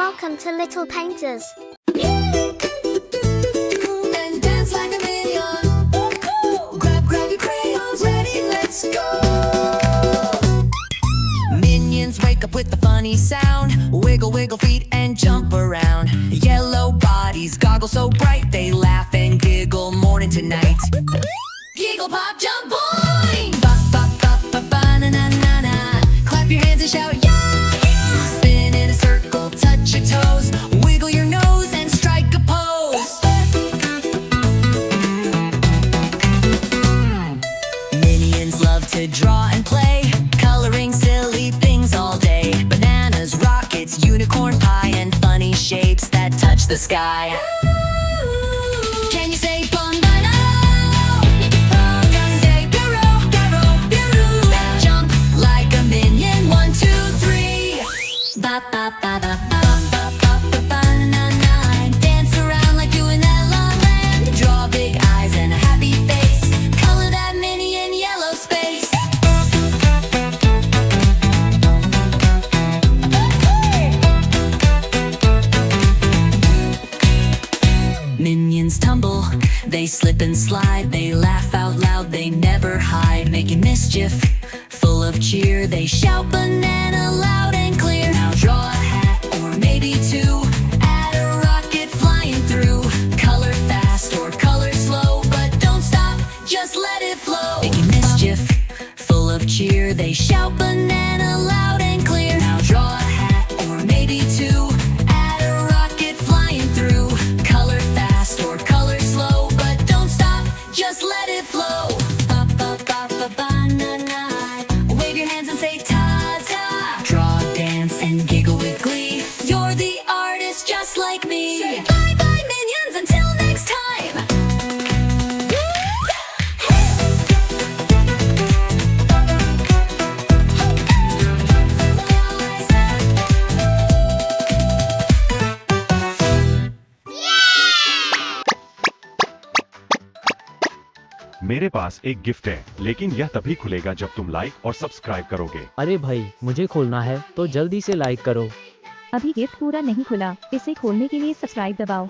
Welcome to Little Painters. And dance like a minion. Grab your crayons, ready, let's go. Minions wake up with a funny sound. Wiggle, wiggle feet and jump around. Yellow bodies, goggles so bright. They laugh and giggle morning to night. Giggle, pop, jump, boing! Bop, bop, bop, bop, ba-na-na-na-na. Clap your hands and shout, yeah, yeah! Spin in a circle, touch your toes. Wiggle your nose and strike a pose. Minions love to draw and play, coloring silly things all day. Bananas, rockets, unicorn pie, and funny shapes that touch the sky. Can you say Bondi? Ba ba ba ba ba ba ba ba ba na na. Dance around like you in La La Land. Draw big eyes and a happy face. Color that Minion yellow space. Minions tumble, they slip and slide. They laugh out loud, they never hide. Making mischief, full of cheer. They shout banana loud and clear. Now draw a hat or maybe two. Add a rocket flying through. Color fast or color slow, but don't stop, just let it flow. Making mischief, full of cheer. They shout banana loud and clear. Now draw a hat or maybe two. Add a rocket flying through. Color fast or color slow, but don't stop, just let it flow. Ba ba ba ba ba na na. Wave your hands and say ta-ta. Draw, dance, and giggle with glee. You're the artist just like me. Say bye-bye, Minions, until next time. मेरे पास एक gift है, लेकिन यह तभी खुलेगा जब तुम like और सब्सक्राइब करोगे। अरे भाई, मुझे खोलना है तो जल्दी से लाइक करो। अभी गिफ्ट पूरा नहीं खुला, इसे खोलने के लिए सब्सक्राइब दबाओ।